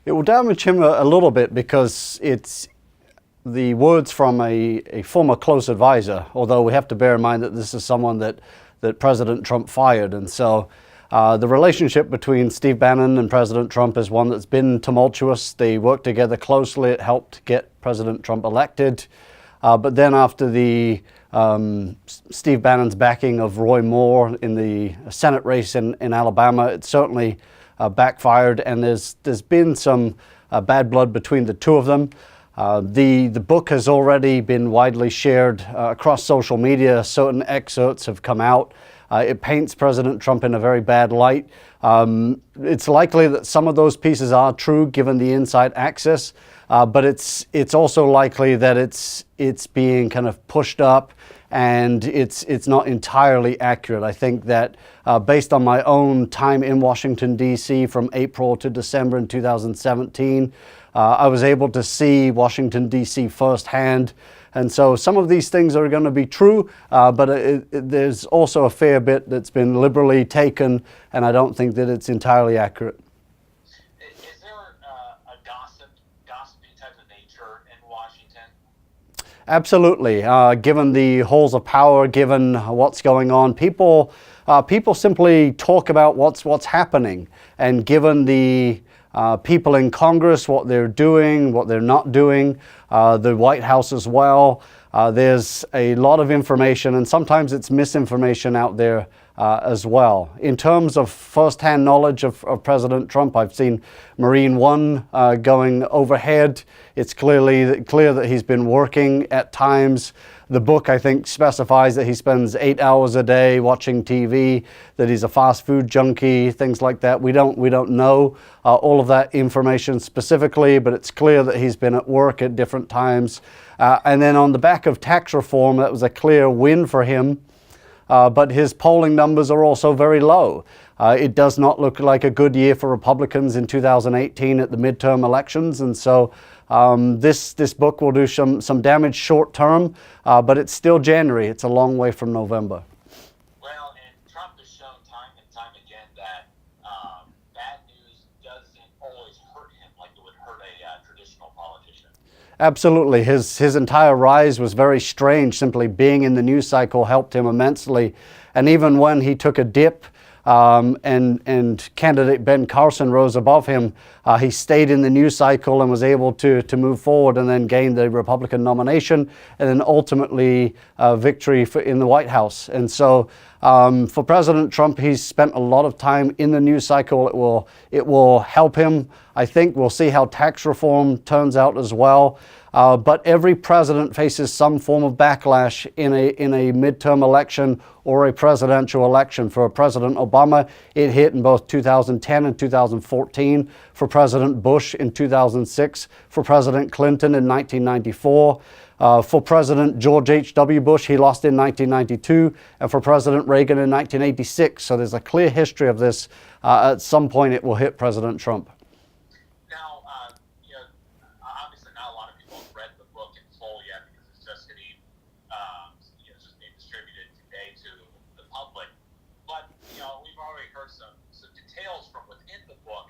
It will damage him a little bit because it's the words from a former close advisor, although we have to bear in mind that this is someone that President Trump fired. And so the relationship between Steve Bannon and President Trump is one that's been tumultuous. They worked together closely. It helped get President Trump elected. But then after the Steve Bannon's backing of Roy Moore in the Senate race in Alabama, it certainly backfired, and there's been some bad blood between the two of them. The book has already been widely shared across social media. Certain excerpts have come out. It paints President Trump in a very bad light. It's likely that some of those pieces are true given the inside access, but it's also likely that it's being kind of pushed up and it's not entirely accurate. I think that based on my own time in Washington, D.C. from April to December in 2017, I was able to see Washington, D.C. firsthand. And so some of these things are going to be true, but there's also a fair bit that's been liberally taken, and I don't think that it's entirely accurate. Is there a gossipy type of nature in Washington? Absolutely. Given the halls of power, given what's going on, people simply talk about what's happening, and given the people in Congress, what they're doing, what they're not doing, the White House as well. There's a lot of information, and sometimes it's misinformation out there as well. In terms of first-hand knowledge of President Trump, I've seen Marine One going overhead. It's clear that he's been working at times. The book, I think, specifies that he spends 8 hours a day watching TV, that he's a fast food junkie, things like that. We don't know all of that information specifically, but it's clear that he's been at work at different times. And then on the back of tax reform, that was a clear win for him. But his polling numbers are also very low. It does not look like a good year for Republicans in 2018 at the midterm elections, and so this book will do some damage short term, but it's still January. It's a long way from November. Well, and Trump has shown time and time again that bad news doesn't always hurt him like it would hurt a traditional politician. Absolutely. His entire rise was very strange. Simply being in the news cycle helped him immensely. And even when he took a dip and candidate Ben Carson rose above him, he stayed in the news cycle and was able to move forward and then gain the Republican nomination and then ultimately victory in the White House. And so for President Trump, he's spent a lot of time in the news cycle. It will help him. I think we'll see how tax reform turns out as well. But every president faces some form of backlash in a midterm election or a presidential election. For President Obama, it hit in both 2010 and 2014. For President Bush in 2006. For President Clinton in 1994. For President George H.W. Bush, he lost in 1992. And for President Reagan in 1986. So there's a clear history of this. At some point, it will hit President Trump. Some details from within the book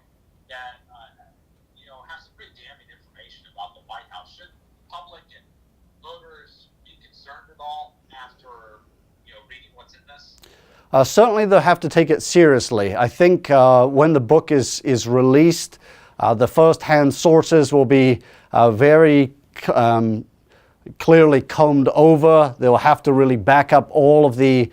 that have some pretty damning information about the White House. Should public and voters be concerned at all after reading what's in this? Certainly, they'll have to take it seriously. I think when the book is released, the first-hand sources will be very clearly combed over. They'll have to really back up all of the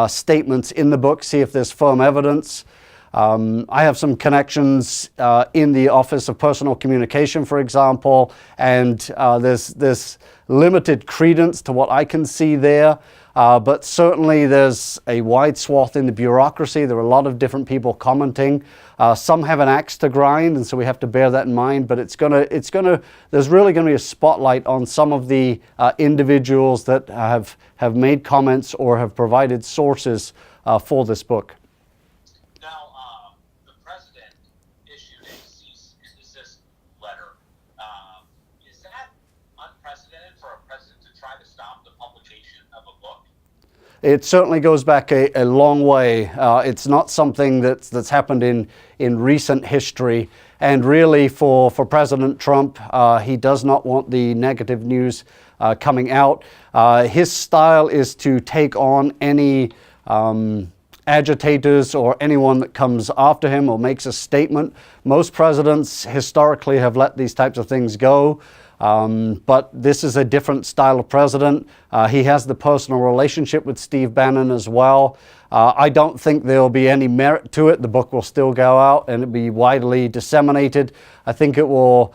statements in the book, see if there's firm evidence. I have some connections in the Office of Personal Communication, for example, and there's limited credence to what I can see there. But certainly there's a wide swath in the bureaucracy. There are a lot of different people commenting. Some have an axe to grind, and so we have to bear that in mind. But there's really going to be a spotlight on some of the individuals that have made comments or have provided sources for this book. Now, the president issued a cease and desist letter. Is that unprecedented for a president to try to stop the publication of a book? It certainly goes back a long way. It's not something that's happened in recent history. And really for President Trump, he does not want the negative news coming out. His style is to take on any agitators or anyone that comes after him or makes a statement. Most presidents historically have let these types of things go. But this is a different style of president. He has the personal relationship with Steve Bannon as well. I don't think there will be any merit to it. The book will still go out and it'll be widely disseminated. I think it will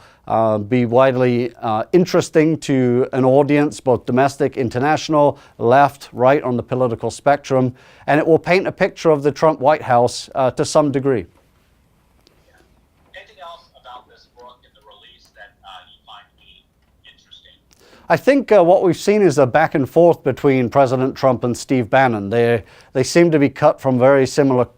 be widely interesting to an audience, both domestic, international, left, right on the political spectrum. And it will paint a picture of the Trump White House to some degree. I think what we've seen is a back and forth between President Trump and Steve Bannon. They seem to be cut from very similar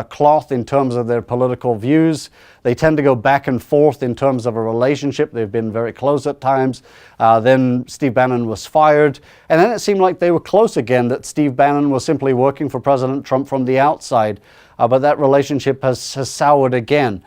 cloth in terms of their political views. They tend to go back and forth in terms of a relationship. They've been very close at times. Then Steve Bannon was fired. And then it seemed like they were close again, that Steve Bannon was simply working for President Trump from the outside. But that relationship has soured again.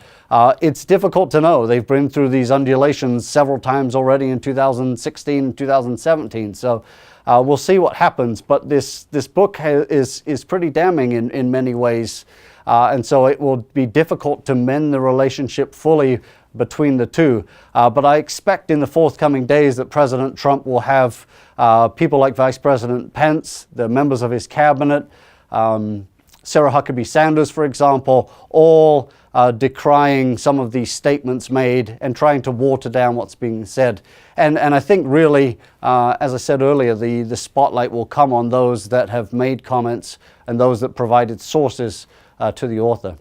It's difficult to know. They've been through these undulations several times already in 2016 and 2017. So we'll see what happens. But this book is pretty damning in many ways. And so it will be difficult to mend the relationship fully between the two. But I expect in the forthcoming days that President Trump will have people like Vice President Pence, the members of his cabinet, Sarah Huckabee Sanders, for example, all decrying some of these statements made and trying to water down what's being said. And I think really, as I said earlier, the spotlight will come on those that have made comments and those that provided sources to the author.